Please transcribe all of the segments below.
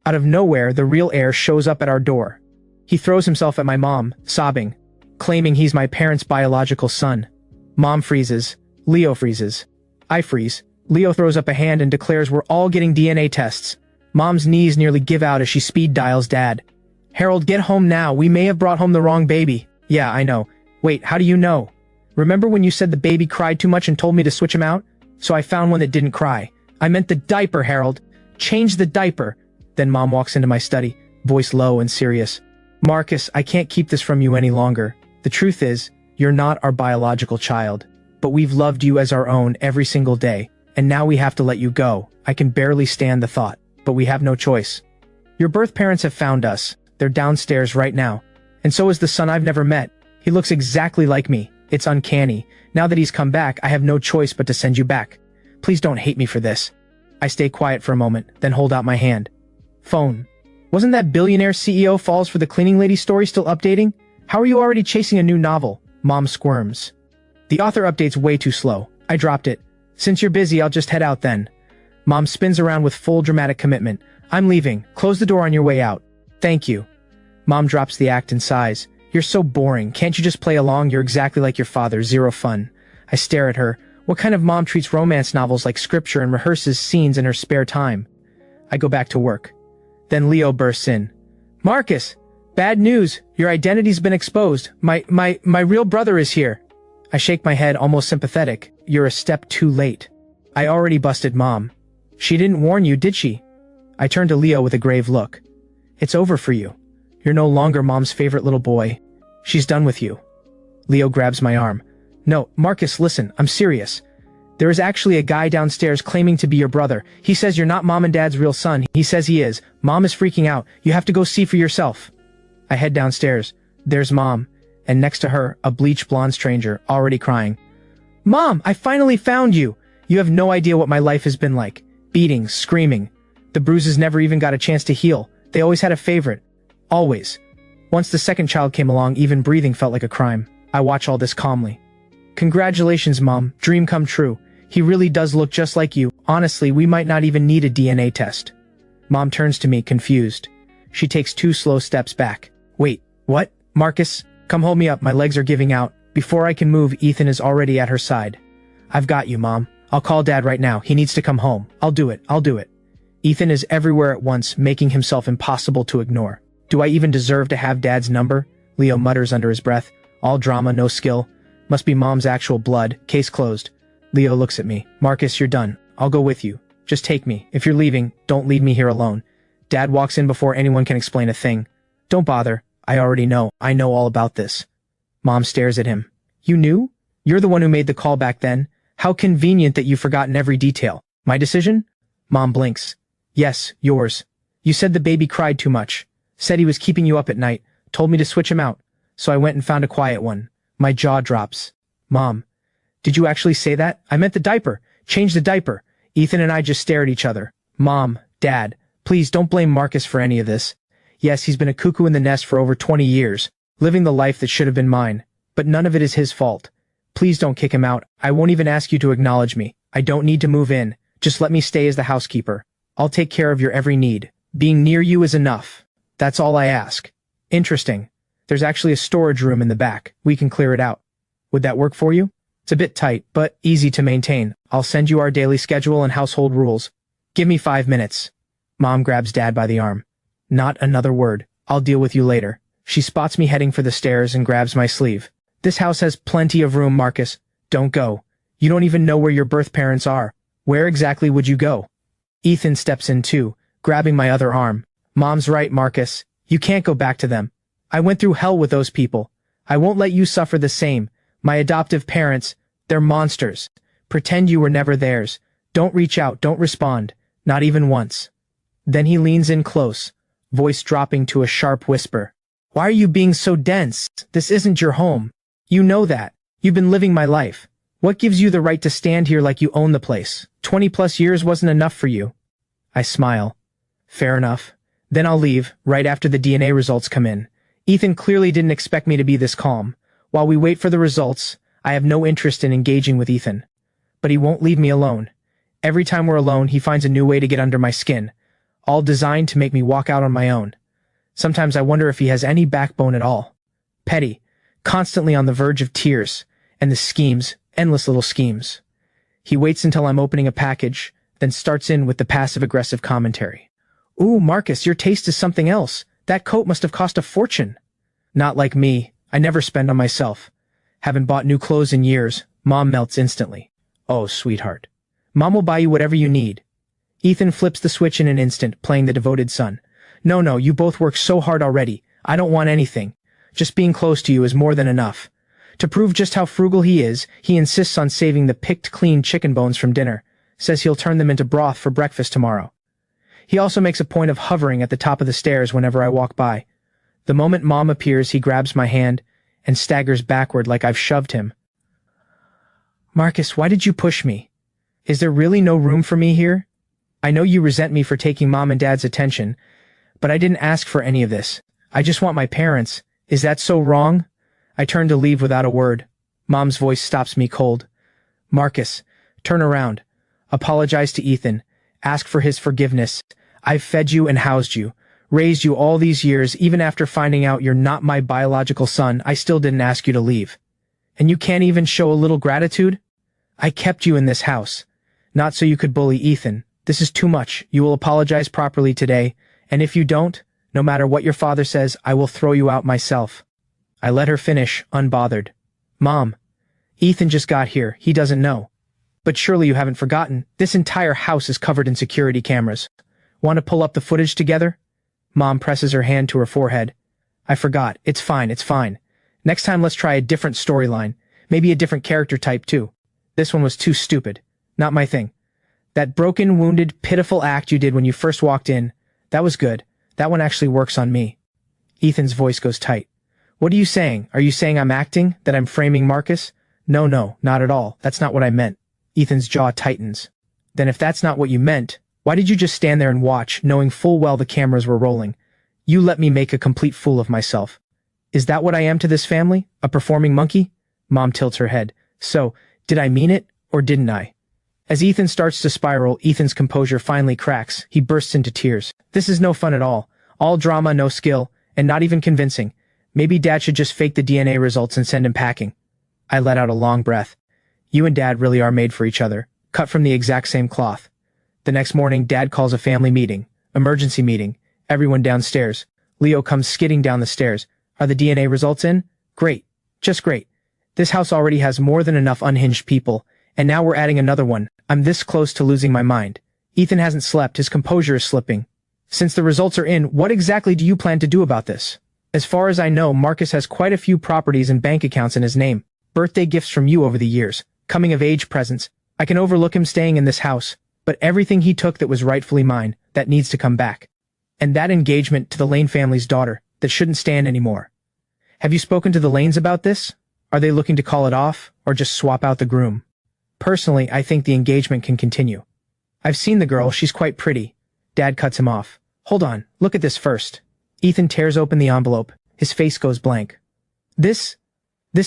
Out of nowhere, the real heir shows up at our door. He throws himself at my mom, sobbing, claiming he's my parents' biological son. Mom freezes. Leo freezes. I freeze. Leo throws up a hand and declares we're all getting DNA tests. Mom's knees nearly give out as she speed dials Dad. Harold, get home now. We may have brought home the wrong baby. Yeah, I know. Wait, how do you know? Remember when you said the baby cried too much and told me to switch him out? So I found one that didn't cry. I meant the diaper, Harold. Change the diaper. Then Mom walks into my study, voice low and serious. Marcus, I can't keep this from you any longer. The truth is, you're not our biological child. But we've loved you as our own every single day. And now we have to let you go. I can barely stand the thought, but we have no choice. Your birth parents have found us. They're downstairs right now. And so is the son I've never met. He looks exactly like me. It's uncanny. Now that he's come back, I have no choice but to send you back. Please don't hate me for this. I stay quiet for a moment, then hold out my hand. Phone. Wasn't that billionaire CEO falls for the cleaning lady story still updating? How are you already chasing a new novel? Mom squirms. The author updates way too slow. I dropped it. Since you're busy, I'll just head out then. Mom spins around with full dramatic commitment. I'm leaving. Close the door on your way out. Thank you. Mom drops the act and sighs. You're so boring. Can't you just play along? You're exactly like your father. Zero fun. I stare at her. What kind of mom treats romance novels like scripture and rehearses scenes in her spare time? I go back to work. Then Leo bursts in. Marcus! Bad news. Your identity's been exposed. My real brother is here. I shake my head, almost sympathetic. You're a step too late. I already busted Mom. She didn't warn you, did she? I turn to Leo with a grave look. It's over for you. You're no longer Mom's favorite little boy. She's done with you. Leo grabs my arm. No, Marcus, listen, I'm serious. There is actually a guy downstairs claiming to be your brother. He says you're not Mom and Dad's real son. He says he is. Mom is freaking out. You have to go see for yourself. I head downstairs. There's Mom, and next to her, a bleached blonde stranger, already crying. Mom, I finally found you. You have no idea what my life has been like. Beating, screaming. The bruises never even got a chance to heal. They always had a favorite. Always. Once the second child came along, even breathing felt like a crime. I watch all this calmly. Congratulations, Mom. Dream come true. He really does look just like you. Honestly, we might not even need a DNA test. Mom turns to me, confused. She takes 2 slow steps back. Wait, what? Marcus, come hold me up. My legs are giving out. Before I can move, Ethan is already at her side. I've got you, Mom. I'll call Dad right now. He needs to come home. I'll do it. Ethan is everywhere at once, making himself impossible to ignore. Do I even deserve to have Dad's number? Leo mutters under his breath. All drama, no skill. Must be Mom's actual blood. Case closed. Leo looks at me. Marcus, you're done. I'll go with you. Just take me. If you're leaving, don't leave me here alone. Dad walks in before anyone can explain a thing. Don't bother. I already know. I know all about this. Mom stares at him. You knew? You're the one who made the call back then. How convenient that you've forgotten every detail. My decision? Mom blinks. Yes, yours. You said the baby cried too much. Said he was keeping you up at night. Told me to switch him out. So I went and found a quiet one. My jaw drops. Mom. Did you actually say that? I meant the diaper. Change the diaper. Ethan and I just stare at each other. Mom. Dad. Please don't blame Marcus for any of this. Yes, he's been a cuckoo in the nest for over 20 years, living the life that should have been mine. But none of it is his fault. Please don't kick him out. I won't even ask you to acknowledge me. I don't need to move in. Just let me stay as the housekeeper. I'll take care of your every need. Being near you is enough. That's all I ask. Interesting. There's actually a storage room in the back. We can clear it out. Would that work for you? It's a bit tight, but easy to maintain. I'll send you our daily schedule and household rules. Give me 5 minutes. Mom grabs Dad by the arm. Not another word. I'll deal with you later. She spots me heading for the stairs and grabs my sleeve. This house has plenty of room, Marcus. Don't go. You don't even know where your birth parents are. Where exactly would you go? Ethan steps in too, grabbing my other arm. Mom's right, Marcus. You can't go back to them. I went through hell with those people. I won't let you suffer the same. My adoptive parents, they're monsters. Pretend you were never theirs. Don't reach out, don't respond. Not even once. Then he leans in close, voice dropping to a sharp whisper. Why are you being so dense? This isn't your home. You know that. You've been living my life. What gives you the right to stand here like you own the place? 20+ years wasn't enough for you. I smile. Fair enough. Then I'll leave, right after the DNA results come in. Ethan clearly didn't expect me to be this calm. While we wait for the results, I have no interest in engaging with Ethan. But he won't leave me alone. Every time we're alone, he finds a new way to get under my skin. all designed to make me walk out on my own. Sometimes I wonder if he has any backbone at all. Petty, constantly on the verge of tears, and the schemes, endless little schemes. He waits until I'm opening a package, then starts in with the passive-aggressive commentary. Ooh, Marcus, your taste is something else. That coat must have cost a fortune. Not like me. I never spend on myself. Haven't bought new clothes in years. Mom melts instantly. Oh, sweetheart. Mom will buy you whatever you need. Ethan flips the switch in an instant, playing the devoted son. No, you both work so hard already. I don't want anything. Just being close to you is more than enough. To prove just how frugal he is, he insists on saving the picked clean chicken bones from dinner. Says he'll turn them into broth for breakfast tomorrow. He also makes a point of hovering at the top of the stairs whenever I walk by. The moment Mom appears, he grabs my hand and staggers backward like I've shoved him. Marcus, why did you push me? Is there really no room for me here? I know you resent me for taking Mom and Dad's attention, but I didn't ask for any of this. I just want my parents. Is that so wrong? I turn to leave without a word. Mom's voice stops me cold. Marcus, turn around. Apologize to Ethan. Ask for his forgiveness. I've fed you and housed you, raised you all these years. Even after finding out you're not my biological son, I still didn't ask you to leave. And you can't even show a little gratitude? I kept you in this house. Not so you could bully Ethan. This is too much. You will apologize properly today, and if you don't, no matter what your father says, I will throw you out myself. I let her finish, unbothered. Mom, Ethan just got here. He doesn't know. But surely you haven't forgotten. This entire house is covered in security cameras. Want to pull up the footage together? Mom presses her hand to her forehead. I forgot. It's fine. Next time let's try a different storyline. Maybe a different character type too. This one was too stupid. Not my thing. That broken, wounded, pitiful act you did when you first walked in, that was good. That one actually works on me. Ethan's voice goes tight. What are you saying? Are you saying I'm acting? That I'm framing Marcus? No, not at all. That's not what I meant. Ethan's jaw tightens. Then if that's not what you meant, why did you just stand there and watch, knowing full well the cameras were rolling? You let me make a complete fool of myself. Is that what I am to this family? A performing monkey? Mom tilts her head. So, did I mean it, or didn't I? As Ethan starts to spiral, Ethan's composure finally cracks. He bursts into tears. This is no fun at all. All drama, no skill, and not even convincing. Maybe Dad should just fake the DNA results and send him packing. I let out a long breath. You and Dad really are made for each other, cut from the exact same cloth. The next morning, Dad calls a family meeting. Emergency meeting. Everyone downstairs. Leo comes skidding down the stairs. Are the DNA results in? Great. Just great. This house already has more than enough unhinged people, and now we're adding another one. I'm this close to losing my mind. Ethan hasn't slept. His composure is slipping. Since the results are in, what exactly do you plan to do about this? As far as I know, Marcus has quite a few properties and bank accounts in his name. Birthday gifts from you over the years. Coming-of-age presents. I can overlook him staying in this house, but everything he took that was rightfully mine, that needs to come back. And that engagement to the Lane family's daughter, that shouldn't stand anymore. Have you spoken to the Lanes about this? Are they looking to call it off, or just swap out the groom? Personally, I think the engagement can continue. I've seen the girl, she's quite pretty. Dad cuts him off. Hold on, look at this first. Ethan tears open the envelope. His face goes blank. This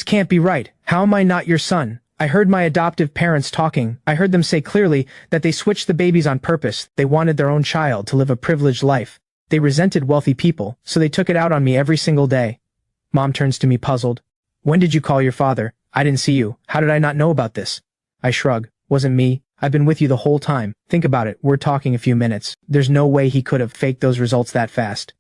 can't be right. How am I not your son? I heard my adoptive parents talking. I heard them say clearly that they switched the babies on purpose. They wanted their own child to live a privileged life. They resented wealthy people, so they took it out on me every single day. Mom turns to me puzzled. When did you call your father? I didn't see you. How did I not know about this? I shrug. Wasn't me. I've been with you the whole time. Think about it. We're talking a few minutes. There's no way he could have faked those results that fast.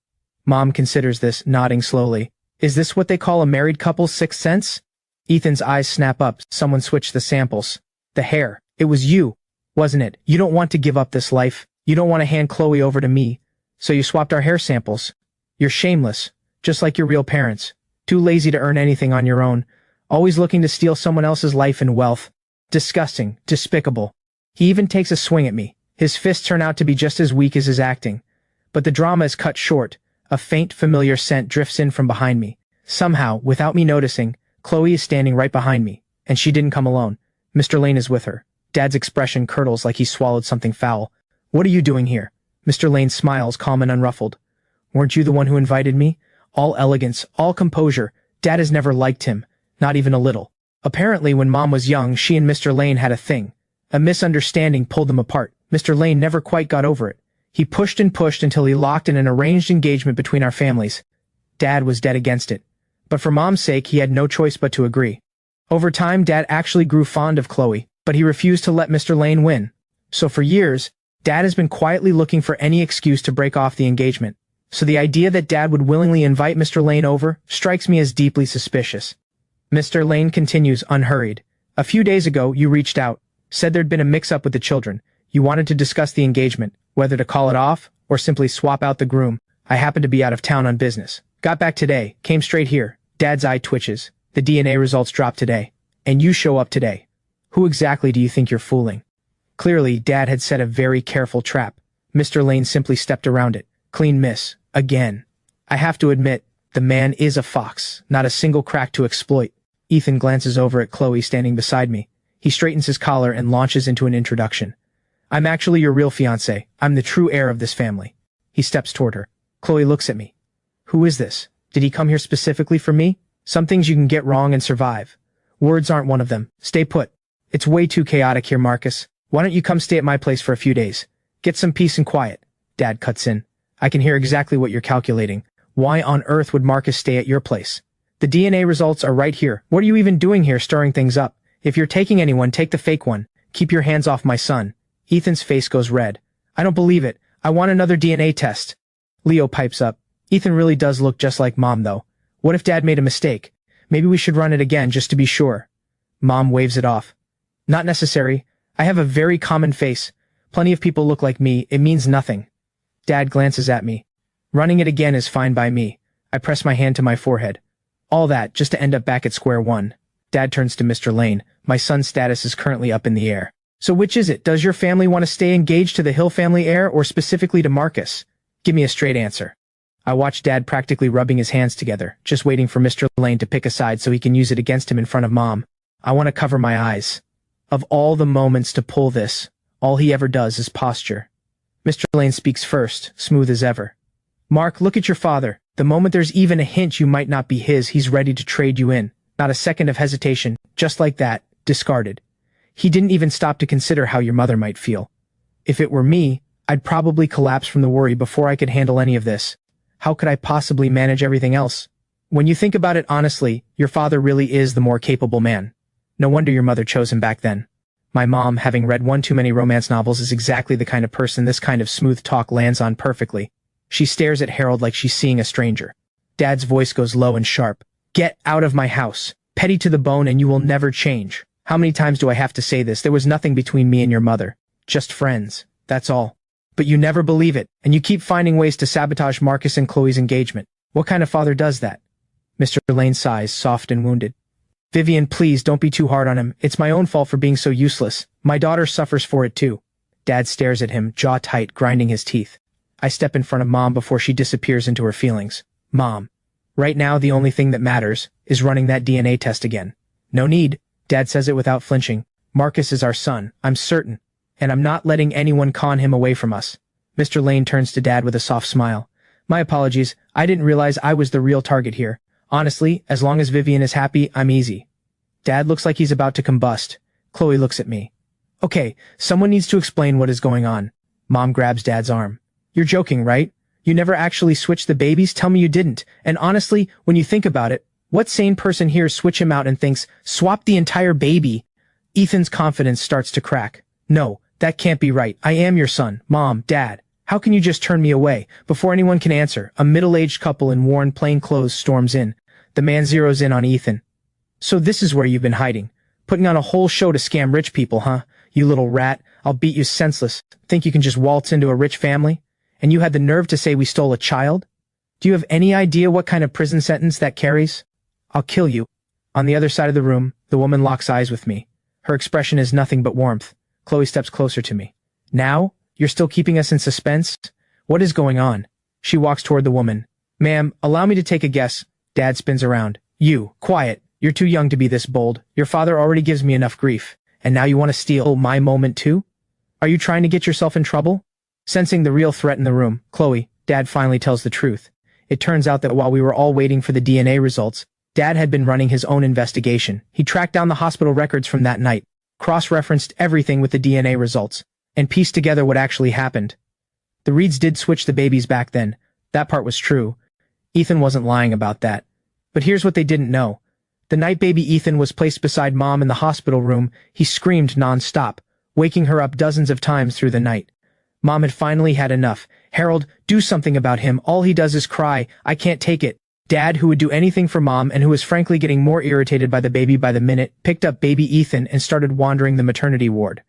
Mom considers this, nodding slowly. Is this what they call a married couple's sixth sense? Ethan's eyes snap up. Someone switched the samples. The hair. It was you, wasn't it? You don't want to give up this life. You don't want to hand Chloe over to me. So you swapped our hair samples. You're shameless. Just like your real parents. Too lazy to earn anything on your own. Always looking to steal someone else's life and wealth. Disgusting. Despicable. He even takes a swing at me. His fists turn out to be just as weak as his acting. But the drama is cut short. A faint, familiar scent drifts in from behind me. Somehow, without me noticing, Chloe is standing right behind me, and she didn't come alone. Mr. Lane is with her. Dad's expression curdles like he swallowed something foul. What are you doing here? Mr. Lane smiles, calm and unruffled. Weren't you the one who invited me? All elegance, all composure. Dad has never liked him, not even a little. Apparently, when Mom was young, she and Mr. Lane had a thing. A misunderstanding pulled them apart. Mr. Lane never quite got over it. He pushed and pushed until he locked in an arranged engagement between our families. Dad was dead against it. But for Mom's sake, he had no choice but to agree. Over time, Dad actually grew fond of Chloe, but he refused to let Mr. Lane win. So for years, Dad has been quietly looking for any excuse to break off the engagement. So the idea that Dad would willingly invite Mr. Lane over strikes me as deeply suspicious. Mr. Lane continues unhurried. A few days ago, you reached out, said there'd been a mix-up with the children. You wanted to discuss the engagement, whether to call it off or simply swap out the groom. I happened to be out of town on business. Got back today, came straight here. Dad's eye twitches. The DNA results drop today. And you show up today. Who exactly do you think you're fooling? Clearly, Dad had set a very careful trap. Mr. Lane simply stepped around it. Clean miss. Again. I have to admit, the man is a fox, not a single crack to exploit. Ethan glances over at Chloe standing beside me. He straightens his collar and launches into an introduction. I'm actually your real fiancé. I'm the true heir of this family. He steps toward her. Chloe looks at me. Who is this? Did he come here specifically for me? Some things you can get wrong and survive. Words aren't one of them. Stay put. It's way too chaotic here, Marcus. Why don't you come stay at my place for a few days? Get some peace and quiet. Dad cuts in. I can hear exactly what you're calculating. Why on earth would Marcus stay at your place? The DNA results are right here. What are you even doing here stirring things up? If you're taking anyone, take the fake one. Keep your hands off my son. Ethan's face goes red. I don't believe it. I want another DNA test. Leo pipes up. Ethan really does look just like Mom, though. What if Dad made a mistake? Maybe we should run it again just to be sure. Mom waves it off. Not necessary. I have a very common face. Plenty of people look like me. It means nothing. Dad glances at me. Running it again is fine by me. I press my hand to my forehead. All that just to end up back at square one. Dad turns to Mr. Lane. My son's status is currently up in the air. So which is it? Does your family want to stay engaged to the Hill family heir or specifically to Marcus? Give me a straight answer. I watch Dad practically rubbing his hands together, just waiting for Mr. Lane to pick a side so he can use it against him in front of Mom. I want to cover my eyes. Of all the moments to pull this, all he ever does is posture. Mr. Lane speaks first, smooth as ever. Mark, look at your father. The moment there's even a hint you might not be his, he's ready to trade you in. Not a second of hesitation, just like that, discarded. He didn't even stop to consider how your mother might feel. If it were me, I'd probably collapse from the worry before I could handle any of this. How could I possibly manage everything else? When you think about it honestly, your father really is the more capable man. No wonder your mother chose him back then. My mom, having read one too many romance novels, is exactly the kind of person this kind of smooth talk lands on perfectly. She stares at Harold like she's seeing a stranger. Dad's voice goes low and sharp. Get out of my house. Petty to the bone and you will never change. How many times do I have to say this? There was nothing between me and your mother. Just friends. That's all. But you never believe it, and you keep finding ways to sabotage Marcus and Chloe's engagement. What kind of father does that? Mr. Lane sighs, soft and wounded. Vivian, please don't be too hard on him. It's my own fault for being so useless. My daughter suffers for it too. Dad stares at him, jaw tight, grinding his teeth. I step in front of Mom before she disappears into her feelings. Mom. Right now the only thing that matters is running that DNA test again. No need. Dad says it without flinching. Marcus is our son, I'm certain. And I'm not letting anyone con him away from us. Mr. Lane turns to Dad with a soft smile. My apologies, I didn't realize I was the real target here. Honestly, as long as Vivian is happy, I'm easy. Dad looks like he's about to combust. Chloe looks at me. Okay, someone needs to explain what is going on. Mom grabs Dad's arm. You're joking, right? You never actually switched the babies? Tell me you didn't. And honestly, when you think about it, what sane person here switch him out and thinks, swap the entire baby? Ethan's confidence starts to crack. No. That can't be right. I am your son. Mom, Dad. How can you just turn me away? Before anyone can answer, a middle-aged couple in worn plain clothes storms in. The man zeroes in on Ethan. So this is where you've been hiding. Putting on a whole show to scam rich people, huh? You little rat. I'll beat you senseless. Think you can just waltz into a rich family? And you had the nerve to say we stole a child? Do you have any idea what kind of prison sentence that carries? I'll kill you. On the other side of the room, the woman locks eyes with me. Her expression is nothing but warmth. Chloe steps closer to me. Now? You're still keeping us in suspense? What is going on? She walks toward the woman. Ma'am, allow me to take a guess. Dad spins around. You, quiet. You're too young to be this bold. Your father already gives me enough grief. And now you want to steal my moment too? Are you trying to get yourself in trouble? Sensing the real threat in the room, Chloe, Dad finally tells the truth. It turns out that while we were all waiting for the DNA results, Dad had been running his own investigation. He tracked down the hospital records from that night, cross-referenced everything with the DNA results, and pieced together what actually happened. The Reeds did switch the babies back then. That part was true. Ethan wasn't lying about that. But here's what they didn't know. The night baby Ethan was placed beside Mom in the hospital room, he screamed non-stop, waking her up dozens of times through the night. Mom had finally had enough. "Harold, do something about him. All he does is cry. I can't take it." Dad, who would do anything for Mom and who was frankly getting more irritated by the baby by the minute, picked up baby Ethan and started wandering the maternity ward.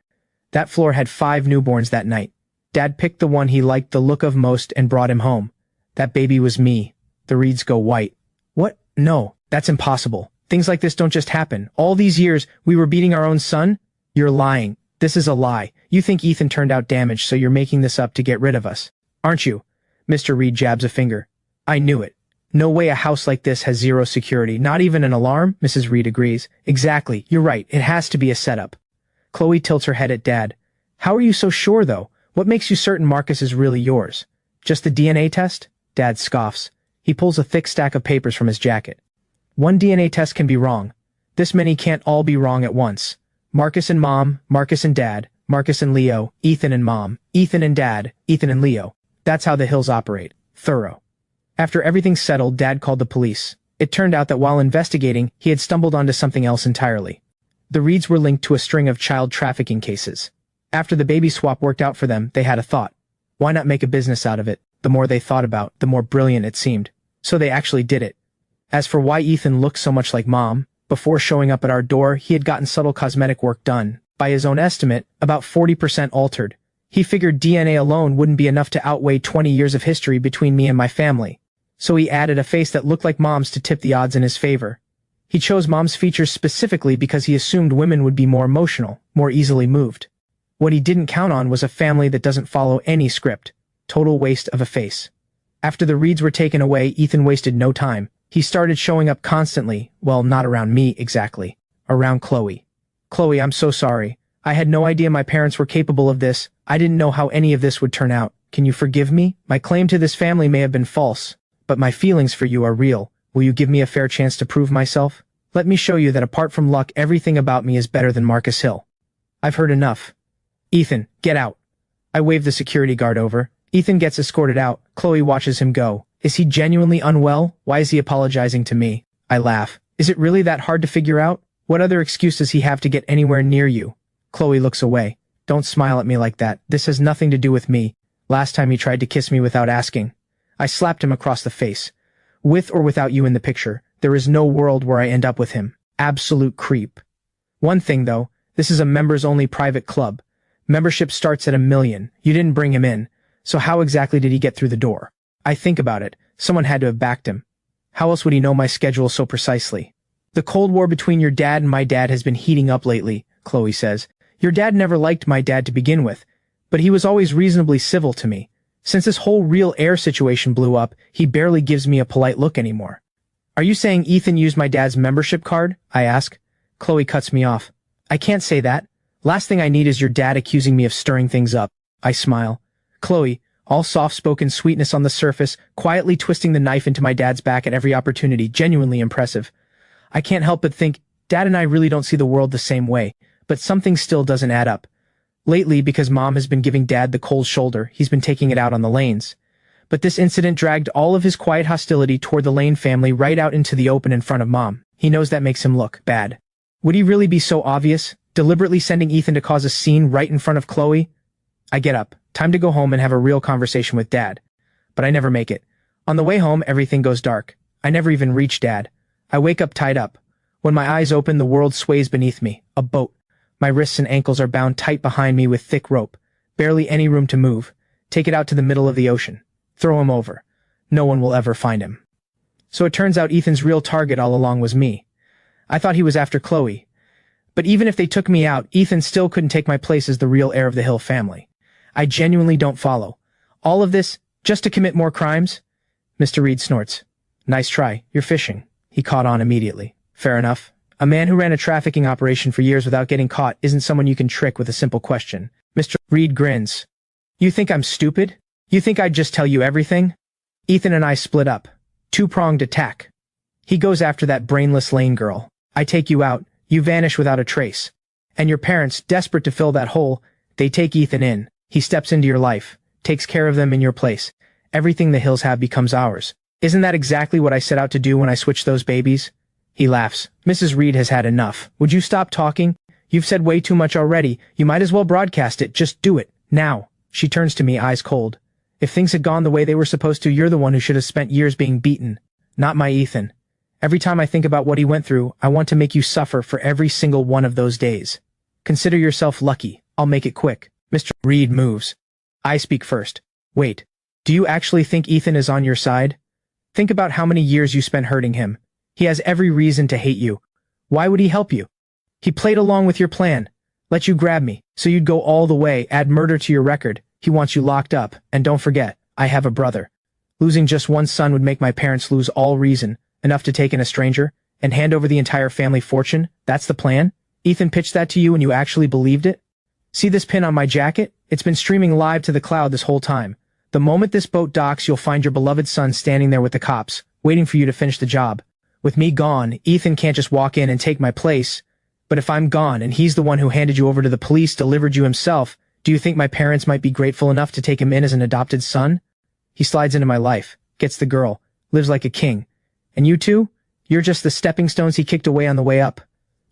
That floor had 5 newborns that night. Dad picked the one he liked the look of most and brought him home. That baby was me. The Reeds go white. "What? No, that's impossible. Things like this don't just happen. All these years, we were beating our own son? You're lying. This is a lie. You think Ethan turned out damaged, so you're making this up to get rid of us. Aren't you?" Mr. Reed jabs a finger. "I knew it. No way a house like this has zero security, not even an alarm." Mrs. Reed agrees. "Exactly. You're right. It has to be a setup." Chloe tilts her head at Dad. "How are you so sure, though? What makes you certain Marcus is really yours? Just the DNA test?" Dad scoffs. He pulls a thick stack of papers from his jacket. "One DNA test can be wrong. This many can't all be wrong at once. Marcus and Mom, Marcus and Dad, Marcus and Leo, Ethan and Mom, Ethan and Dad, Ethan and Leo. That's how the Hills operate. Thorough." After everything settled, Dad called the police. It turned out that while investigating, he had stumbled onto something else entirely. The Reeds were linked to a string of child trafficking cases. After the baby swap worked out for them, they had a thought. Why not make a business out of it? The more they thought about, the more brilliant it seemed. So they actually did it. As for why Ethan looked so much like Mom, before showing up at our door, he had gotten subtle cosmetic work done. By his own estimate, about 40% altered. He figured DNA alone wouldn't be enough to outweigh 20 years of history between me and my family. So he added a face that looked like Mom's to tip the odds in his favor. He chose Mom's features specifically because he assumed women would be more emotional, more easily moved. What he didn't count on was a family that doesn't follow any script. Total waste of a face. After the Reeds were taken away, Ethan wasted no time. He started showing up constantly, well, not around me exactly, around Chloe. "Chloe, I'm so sorry. I had no idea my parents were capable of this. I didn't know how any of this would turn out. Can you forgive me? My claim to this family may have been false, but my feelings for you are real. Will you give me a fair chance to prove myself? Let me show you that apart from luck, everything about me is better than Marcus Hill." "I've heard enough. Ethan, get out." I wave the security guard over. Ethan gets escorted out. Chloe watches him go. Is he genuinely unwell? Why is he apologizing to me? I laugh. Is it really that hard to figure out? What other excuse does he have to get anywhere near you? Chloe looks away. Don't smile at me like that. This has nothing to do with me. Last time he tried to kiss me without asking. I slapped him across the face. With or without you in the picture, there is no world where I end up with him. Absolute creep. One thing though, this is a members-only private club. Membership starts at $1 million. You didn't bring him in. So how exactly did he get through the door? I think about it. Someone had to have backed him. How else would he know my schedule so precisely? The Cold War between your dad and my dad has been heating up lately, Chloe says. Your dad never liked my dad to begin with, but he was always reasonably civil to me. Since this whole real heir situation blew up, he barely gives me a polite look anymore. Are you saying Ethan used my dad's membership card? I ask. Chloe cuts me off. I can't say that. Last thing I need is your dad accusing me of stirring things up. I smile. Chloe, all soft-spoken sweetness on the surface, quietly twisting the knife into my dad's back at every opportunity, genuinely impressive. I can't help but think, Dad and I really don't see the world the same way, but something still doesn't add up. Lately, because Mom has been giving Dad the cold shoulder, he's been taking it out on the Lanes. But this incident dragged all of his quiet hostility toward the Lane family right out into the open in front of Mom. He knows that makes him look bad. Would he really be so obvious, deliberately sending Ethan to cause a scene right in front of Chloe? I get up. Time to go home and have a real conversation with Dad. But I never make it. On the way home, everything goes dark. I never even reach Dad. I wake up tied up. When my eyes open, the world sways beneath me. A boat. My wrists and ankles are bound tight behind me with thick rope. Barely any room to move. Take it out to the middle of the ocean. Throw him over. No one will ever find him. So it turns out Ethan's real target all along was me. I thought he was after Chloe. But even if they took me out, Ethan still couldn't take my place as the real heir of the Hill family. I genuinely don't follow. All of this, just to commit more crimes? Mr. Reed snorts. Nice try. You're fishing. He caught on immediately. Fair enough. A man who ran a trafficking operation for years without getting caught isn't someone you can trick with a simple question. Mr. Reed grins. You think I'm stupid? You think I'd just tell you everything? Ethan and I split up. Two-pronged attack. He goes after that brainless Lane girl. I take you out. You vanish without a trace. And your parents, desperate to fill that hole, they take Ethan in. He steps into your life. takes care of them in your place. Everything the Hills have becomes ours. Isn't that exactly what I set out to do when I switched those babies? He laughs. Mrs. Reed has had enough. Would you stop talking? You've said way too much already. You might as well broadcast it. Just do it. Now. She turns to me, eyes cold. If things had gone the way they were supposed to, you're the one who should have spent years being beaten. Not my Ethan. Every time I think about what he went through, I want to make you suffer for every single one of those days. Consider yourself lucky. I'll make it quick. Mr. Reed moves. I speak first. Wait. Do you actually think Ethan is on your side? Think about how many years you spent hurting him. He has every reason to hate you. Why would he help you? He played along with your plan. Let you grab me, so you'd go all the way, add murder to your record. He wants you locked up, and don't forget, I have a brother. Losing just one son would make my parents lose all reason, enough to take in a stranger, and hand over the entire family fortune. That's the plan? Ethan pitched that to you and you actually believed it? See this pin on my jacket? It's been streaming live to the cloud this whole time. The moment this boat docks, you'll find your beloved son standing there with the cops, waiting for you to finish the job. With me gone, Ethan can't just walk in and take my place. But if I'm gone and he's the one who handed you over to the police, delivered you himself, do you think my parents might be grateful enough to take him in as an adopted son? He slides into my life, gets the girl, lives like a king. And you two? You're just the stepping stones he kicked away on the way up.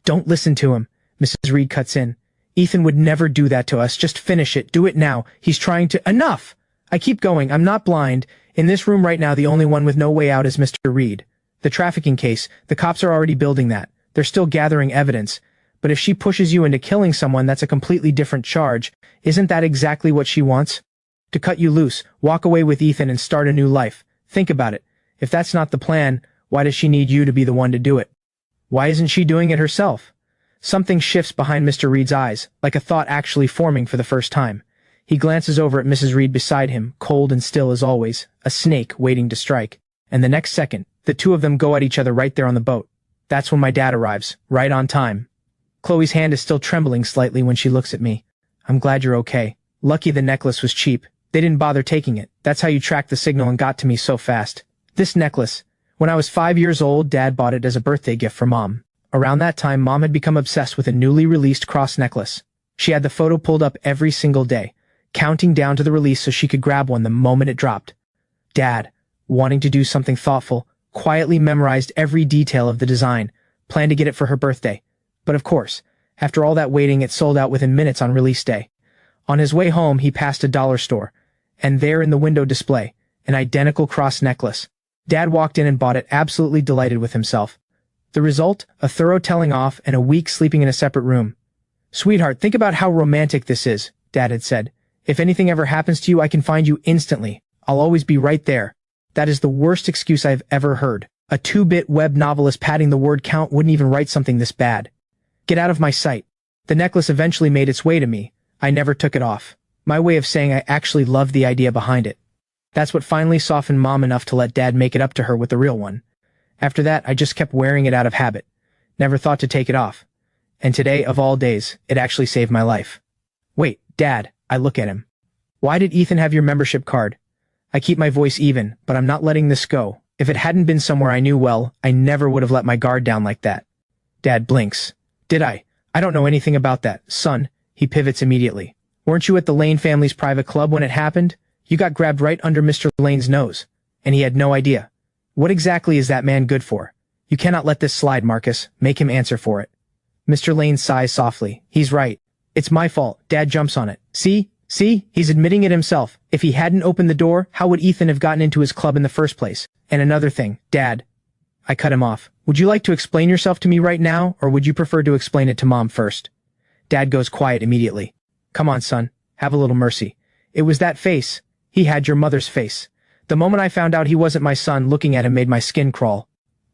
Don't listen to him. Mrs. Reed cuts in. Ethan would never do that to us. Just finish it. Do it now. He's trying to— Enough! I keep going. I'm not blind. In this room right now, the only one with no way out is Mr. Reed. The trafficking case, the cops are already building that. They're still gathering evidence. But if she pushes you into killing someone, that's a completely different charge. Isn't that exactly what she wants? To cut you loose, walk away with Ethan and start a new life. Think about it. If that's not the plan, why does she need you to be the one to do it? Why isn't she doing it herself? Something shifts behind Mr. Reed's eyes, like a thought actually forming for the first time. He glances over at Mrs. Reed beside him, cold and still as always, a snake waiting to strike. And the next second, the two of them go at each other right there on the boat. That's when my dad arrives, right on time. Chloe's hand is still trembling slightly when she looks at me. I'm glad you're okay. Lucky the necklace was cheap. They didn't bother taking it. That's how you tracked the signal and got to me so fast. This necklace. When I was 5 years old, Dad bought it as a birthday gift for Mom. Around that time, Mom had become obsessed with a newly released cross necklace. She had the photo pulled up every single day, counting down to the release so she could grab one the moment it dropped. Dad, wanting to do something thoughtful, quietly memorized every detail of the design, planned to get it for her birthday. But of course, after all that waiting, it sold out within minutes on release day. On his way home, he passed a dollar store, and there in the window display, an identical cross necklace. Dad walked in and bought it, absolutely delighted with himself. The result? A thorough telling off and a week sleeping in a separate room. Sweetheart, think about how romantic this is, Dad had said. If anything ever happens to you, I can find you instantly. I'll always be right there. That is the worst excuse I've ever heard. A 2-bit web novelist padding the word count wouldn't even write something this bad. Get out of my sight. The necklace eventually made its way to me. I never took it off. My way of saying I actually loved the idea behind it. That's what finally softened Mom enough to let Dad make it up to her with the real one. After that, I just kept wearing it out of habit. Never thought to take it off. And today, of all days, it actually saved my life. Wait, Dad, I look at him. Why did Ethan have your membership card? I keep my voice even, but I'm not letting this go. If it hadn't been somewhere I knew well, I never would have let my guard down like that. Dad blinks. Did I? I don't know anything about that, son. He pivots immediately. Weren't you at the Lane family's private club when it happened? You got grabbed right under Mr. Lane's nose, and he had no idea. What exactly is that man good for? You cannot let this slide, Marcus. Make him answer for it. Mr. Lane sighs softly. He's right. It's my fault. Dad jumps on it. See? He's admitting it himself. If he hadn't opened the door, how would Ethan have gotten into his club in the first place? And another thing, Dad. I cut him off. Would you like to explain yourself to me right now, or would you prefer to explain it to Mom first? Dad goes quiet immediately. Come on, son. Have a little mercy. It was that face. He had your mother's face. The moment I found out he wasn't my son, looking at him made my skin crawl.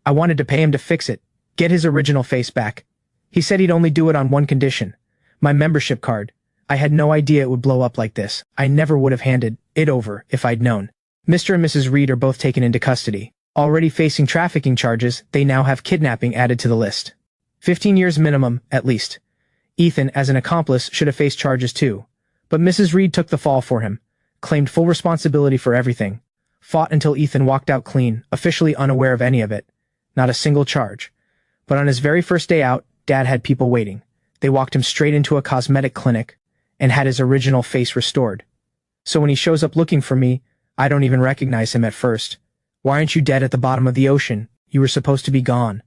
I wanted to pay him to fix it. Get his original face back. He said he'd only do it on one condition. My membership card. I had no idea it would blow up like this. I never would have handed it over if I'd known. Mr. and Mrs. Reed are both taken into custody. Already facing trafficking charges, they now have kidnapping added to the list. 15 years minimum, at least. Ethan, as an accomplice, should have faced charges too. But Mrs. Reed took the fall for him, claimed full responsibility for everything, fought until Ethan walked out clean, officially unaware of any of it. Not a single charge. But on his very first day out, Dad had people waiting. They walked him straight into a cosmetic clinic and had his original face restored. So when he shows up looking for me, I don't even recognize him at first. Why aren't you dead at the bottom of the ocean? You were supposed to be gone.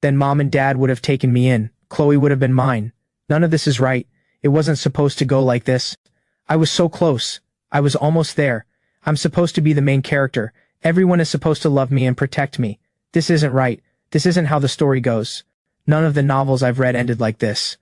Then Mom and Dad would have taken me in. Chloe would have been mine. None of this is right. It wasn't supposed to go like this. I was so close. I was almost there. I'm supposed to be the main character. Everyone is supposed to love me and protect me. This isn't right. This isn't how the story goes. None of the novels I've read ended like this.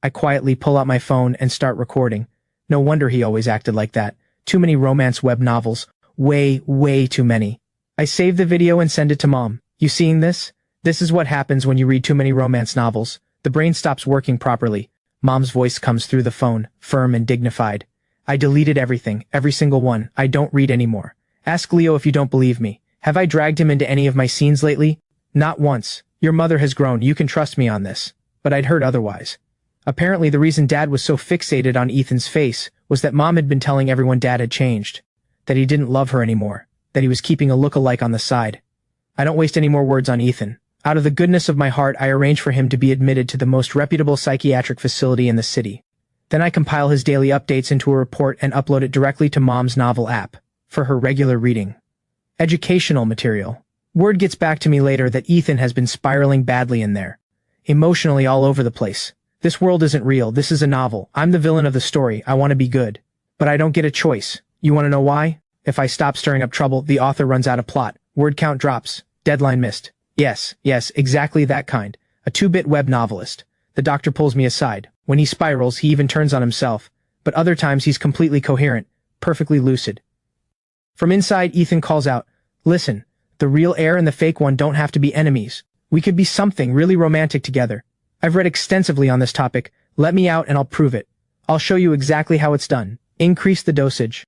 I quietly pull out my phone and start recording. No wonder he always acted like that. Too many romance web novels. Way too many. I save the video and send it to Mom. You seeing this? This is what happens when you read too many romance novels. The brain stops working properly. Mom's voice comes through the phone, firm and dignified. I deleted everything, every single one. I don't read anymore. Ask Leo if you don't believe me. Have I dragged him into any of my scenes lately? Not once. Your mother has grown. You can trust me on this. But I'd heard otherwise. Apparently the reason Dad was so fixated on Ethan's face was that Mom had been telling everyone Dad had changed. That he didn't love her anymore. That he was keeping a look-alike on the side. I don't waste any more words on Ethan. Out of the goodness of my heart, I arrange for him to be admitted to the most reputable psychiatric facility in the city. Then I compile his daily updates into a report and upload it directly to Mom's novel app for her regular reading. Educational material. Word gets back to me later that Ethan has been spiraling badly in there. Emotionally all over the place. This world isn't real. This is a novel. I'm the villain of the story. I want to be good. But I don't get a choice. You want to know why? If I stop stirring up trouble, the author runs out of plot. Word count drops. Deadline missed. Yes, exactly that kind. A 2-bit web novelist. The doctor pulls me aside. When he spirals, he even turns on himself. But other times he's completely coherent, perfectly lucid. From inside, Ethan calls out, "Listen, the real heir and the fake one don't have to be enemies. We could be something really romantic together. I've read extensively on this topic. Let me out and I'll prove it. I'll show you exactly how it's done. Increase the dosage."